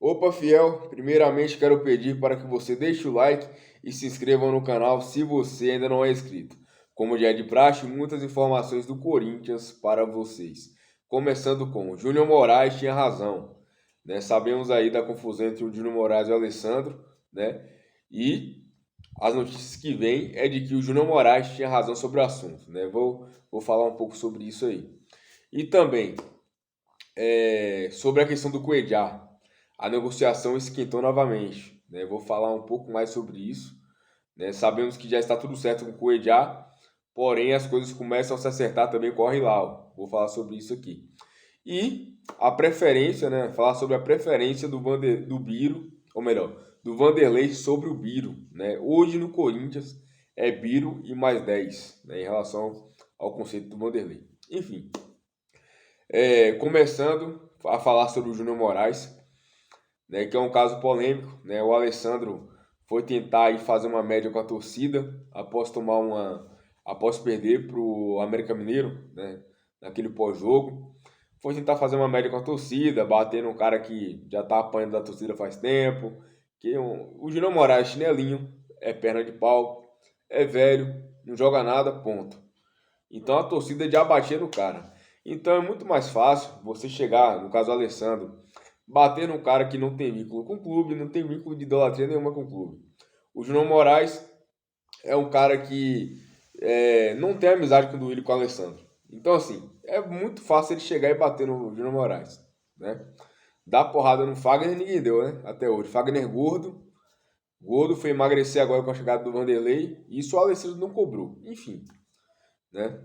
Opa, fiel! Primeiramente quero pedir para que você deixe o like e se inscreva no canal se você ainda não é inscrito. Como já é de praxe, muitas informações do Corinthians para vocês. Começando com o Júnior Moraes tinha razão, né? Sabemos aí da confusão entre o Júnior Moraes e o Alessandro, né? E as notícias que vêm é de que o Júnior Moraes tinha razão sobre o assunto, né? Vou falar um pouco sobre isso aí. E também sobre a questão do Cuejá, a negociação esquentou novamente, né? Vou falar um pouco mais sobre isso, né? Sabemos que já está tudo certo com o Cuejá, porém as coisas começam a se acertar também com o Al-Hilal. Vou falar sobre isso aqui. E a preferência, né? Falar sobre a preferência do Biro, ou melhor, do Vanderlei sobre o Biro, né? Hoje no Corinthians é Biro e mais 10, né? Em relação ao conceito do Vanderlei. Enfim, começando a falar sobre o Júnior Moraes, né, que é um caso polêmico, né? O Alessandro foi tentar aí fazer uma média com a torcida após perder para o América Mineiro, né, naquele pós-jogo. Foi tentar fazer uma média com a torcida, bater num cara que já tá apanhando da torcida faz tempo, o Júnior Moraes, chinelinho, é perna de pau, é velho, não joga nada, ponto. Então a torcida já batia no cara. Então é muito mais fácil você chegar, no caso do Alessandro, bater num cara que não tem vínculo com o clube, não tem vínculo de idolatria nenhuma com o clube. O João Moraes é um cara que não tem amizade com o Duílio e com o Alessandro. Então, assim, é muito fácil ele chegar e bater no João Moraes, né? Dar porrada no Fagner ninguém deu, né? Até hoje. Fagner gordo. Gordo foi emagrecer agora com a chegada do Vanderlei. Isso o Alessandro não cobrou. Enfim, né?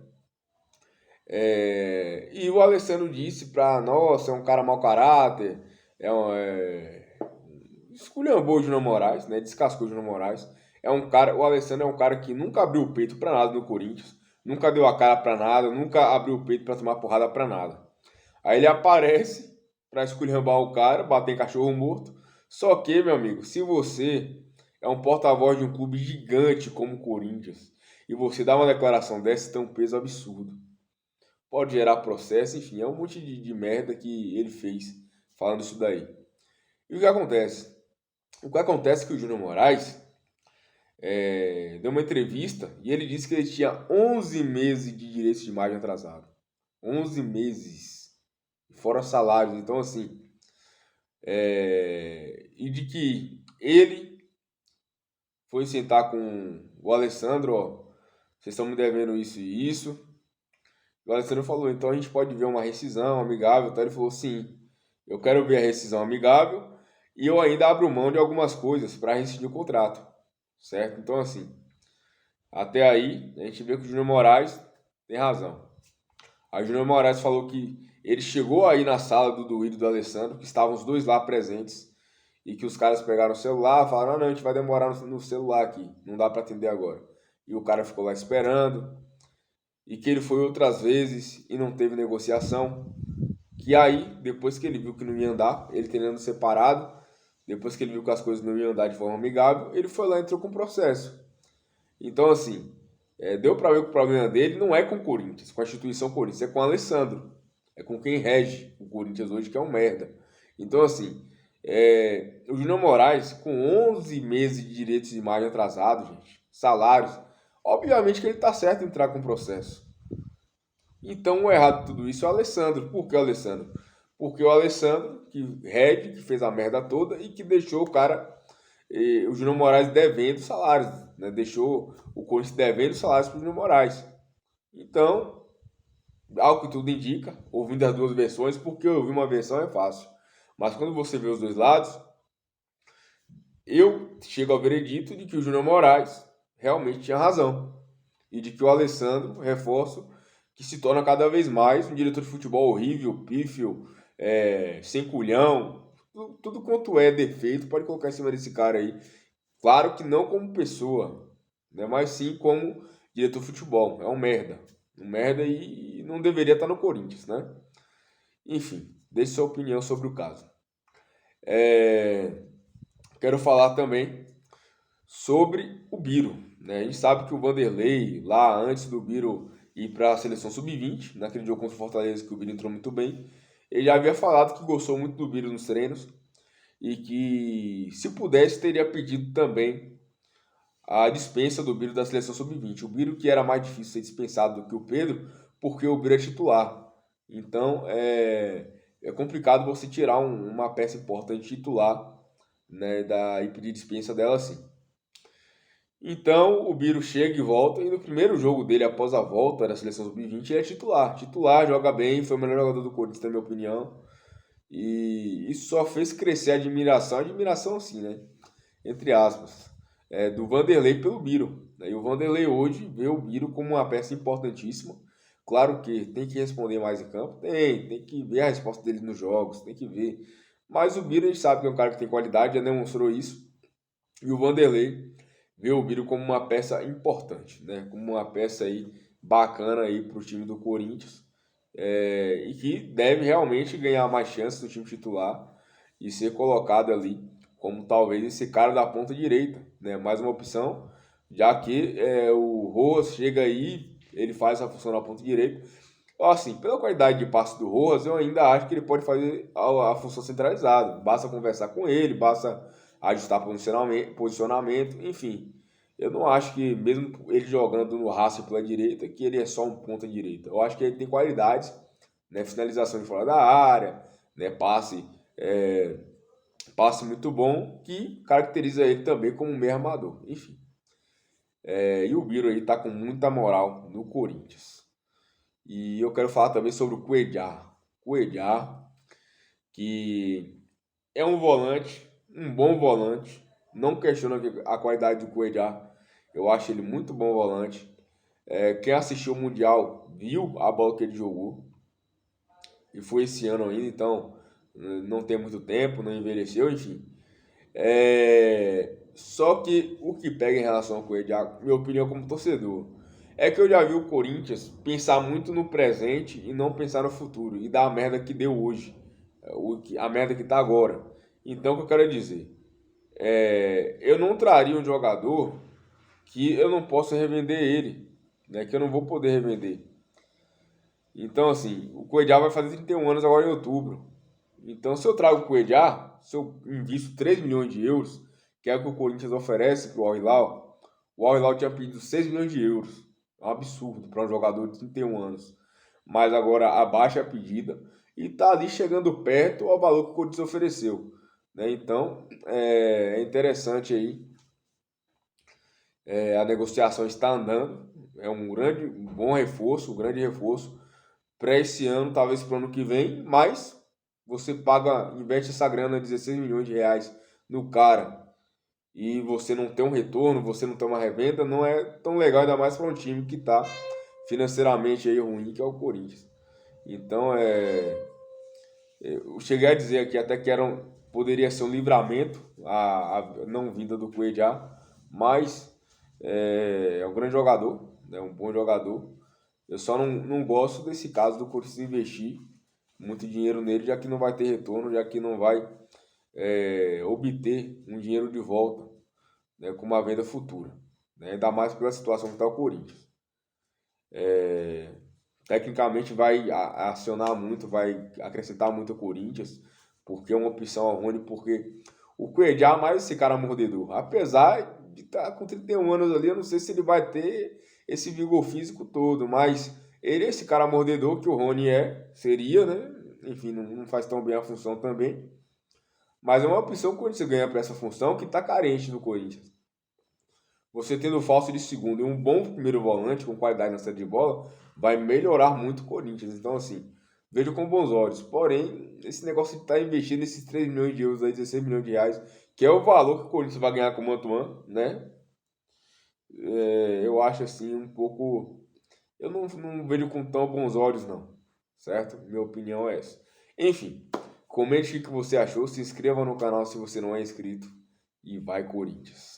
E o Alessandro disse pra, nossa, é um cara mau caráter, esculhambou o Júnior Moraes, né? Descascou o Júnior Moraes. O Alessandro é um cara que nunca abriu o peito pra nada no Corinthians, nunca deu a cara pra nada, nunca abriu o peito pra tomar porrada pra nada. Aí ele aparece pra esculhambar o cara, bater em cachorro morto. Só que, meu amigo, se você é um porta-voz de um clube gigante como o Corinthians e você dá uma declaração dessa, tem um peso absurdo. Pode gerar processo, enfim, é um monte de merda que ele fez falando isso daí. E o que acontece? O que acontece é que o Júnior Moraes deu uma entrevista e ele disse que ele tinha 11 meses de direitos de imagem atrasado. 11 meses. Fora salários. Então, assim, e de que ele foi sentar com o Alessandro, ó, vocês estão me devendo isso e isso. O Alessandro falou, então a gente pode ver uma rescisão amigável. Então ele falou, sim, eu quero ver a rescisão amigável e eu ainda abro mão de algumas coisas para rescindir o contrato, certo? Então assim, até aí a gente vê que o Júnior Moraes tem razão. A Júnior Moraes falou que ele chegou aí na sala do Duílio e do Alessandro, que estavam os dois lá presentes, e que os caras pegaram o celular, falaram, não, a gente vai demorar no celular aqui, não dá para atender agora. E o cara ficou lá esperando, e que ele foi outras vezes e não teve negociação. Que aí, depois que ele viu que não ia andar, ele tendo separado, depois que ele viu que as coisas não iam andar de forma amigável, ele foi lá e entrou com o processo. Então, assim, deu para ver que o problema dele não é com o Corinthians, com a instituição Corinthians, é com o Alessandro. É com quem rege o Corinthians hoje, que é um merda. Então, assim, o Júnior Moraes, com 11 meses de direitos de imagem atrasados, gente, salários, obviamente que ele tá certo em entrar com o processo. Então, o errado de tudo isso é o Alessandro. Por que o Alessandro? Porque o Alessandro, que fez a merda toda e que deixou o cara, o Júnior Moraes devendo salários, né? Deixou o Corinthians devendo salários para o Júnior Moraes. Então, ao que tudo indica, ouvindo as duas versões, porque ouvir uma versão é fácil. Mas quando você vê os dois lados, eu chego ao veredito de que o Júnior Moraes realmente tinha razão. E de que o Alessandro, reforço, que se torna cada vez mais um diretor de futebol horrível, pífio, sem culhão, tudo quanto é defeito, pode colocar em cima desse cara aí. Claro que não como pessoa, né, mas sim como diretor de futebol. É um merda. Um merda e não deveria estar no Corinthians, né? Enfim, deixe sua opinião sobre o caso. Quero falar também sobre o Biro, né? A gente sabe que o Vanderlei, lá antes do Biro ir para a seleção sub-20, naquele jogo contra o Fortaleza que o Biro entrou muito bem, ele já havia falado que gostou muito do Biro nos treinos e que, se pudesse, teria pedido também a dispensa do Biro da seleção sub-20. O Biro que era mais difícil ser dispensado do que o Pedro, porque o Biro é titular. Então é complicado você tirar uma peça importante titular, né, e pedir dispensa dela assim. Então o Biro chega e volta, e no primeiro jogo dele após a volta da seleção sub-20 ele é titular. Titular, joga bem, foi o melhor jogador do Corinthians, na minha opinião. E isso só fez crescer a admiração assim, né? Entre aspas, do Vanderlei pelo Biro, né? E o Vanderlei hoje vê o Biro como uma peça importantíssima. Claro que tem que responder mais em campo, tem que ver a resposta dele nos jogos, tem que ver. Mas o Biro a gente sabe que é um cara que tem qualidade, já demonstrou isso. E o Vanderlei vê o Biro como uma peça importante, né? Como uma peça aí bacana aí para o time do Corinthians, e que deve realmente ganhar mais chances do time titular e ser colocado ali como talvez esse cara da ponta direita, né? Mais uma opção, já que o Rojas chega aí, ele faz a função na ponta direita. Assim, pela qualidade de passe do Rojas, eu ainda acho que ele pode fazer a função centralizada. Basta conversar com ele, basta ajustar posicionamento, enfim. Eu não acho que, mesmo ele jogando no Racing pela direita, que ele é só um ponta direita. Eu acho que ele tem qualidades, né? Finalização de fora da área, né? Passe muito bom, que caracteriza ele também como um meio armador. Enfim. E o Biro aí tá com muita moral no Corinthians. E eu quero falar também sobre o Cuéllar. Cuéllar, que é um volante, um bom volante. Não questiono a qualidade do Cuéllar. Eu acho ele muito bom volante. Quem assistiu o Mundial viu a bola que ele jogou. E foi esse ano ainda, então não tem muito tempo, não envelheceu, enfim. Só que o que pega em relação ao Cuéllar, minha opinião como torcedor, é que eu já vi o Corinthians pensar muito no presente e não pensar no futuro. E dar a merda que deu hoje. A merda que tá agora. Então, o que eu quero dizer? Eu não traria um jogador que eu não possa revender ele. Né, que eu não vou poder revender. Então, assim, o Cuéllar vai fazer 31 anos agora em outubro. Então, se eu trago o Cuéllar, se eu invisto 3 milhões de euros, que é o que o Corinthians oferece para o Al-Hilal, o Al-Hilal tinha pedido 6 milhões de euros. É um absurdo para um jogador de 31 anos. Mas agora abaixa a pedida e está ali chegando perto ao valor que o Corinthians ofereceu. Né? Então, é interessante aí. A negociação está andando. É um bom reforço, um grande reforço para esse ano, talvez para o ano que vem, mas você investe essa grana, 16 milhões de reais no cara, e você não tem um retorno, você não tem uma revenda, não é tão legal, ainda mais para um time que está financeiramente aí ruim, que é o Corinthians. Então, eu cheguei a dizer aqui até que poderia ser um livramento a não vinda do Cuéllar, mas é um grande jogador, é um bom jogador. Eu só não gosto desse caso do Corinthians investir muito dinheiro nele, já que não vai ter retorno, já que não vai obter um dinheiro de volta, né, com uma venda futura. Né, ainda mais pela situação que está o Corinthians. Tecnicamente vai acionar muito, vai acrescentar muito o Corinthians, porque é uma opção ao Rony, porque o Cuéllar é mais esse cara mordedor. Apesar de estar com 31 anos ali, eu não sei se ele vai ter esse vigor físico todo, mas ele é esse cara mordedor que o Rony seria, né? Enfim, não faz tão bem a função também. Mas é uma opção que o Corinthians ganha para essa função que está carente no Corinthians. Você tendo o falso de segundo e um bom primeiro volante com qualidade na saída de bola, vai melhorar muito o Corinthians. Então, assim, vejo com bons olhos. Porém, esse negócio de estar investindo esses 3 milhões de euros, aí, 16 milhões de reais, que é o valor que o Corinthians vai ganhar com o Mantuan, né? Eu acho assim um pouco. Eu não vejo com tão bons olhos, não. Certo? Minha opinião é essa. Enfim, comente o que você achou, se inscreva no canal se você não é inscrito. E vai, Corinthians!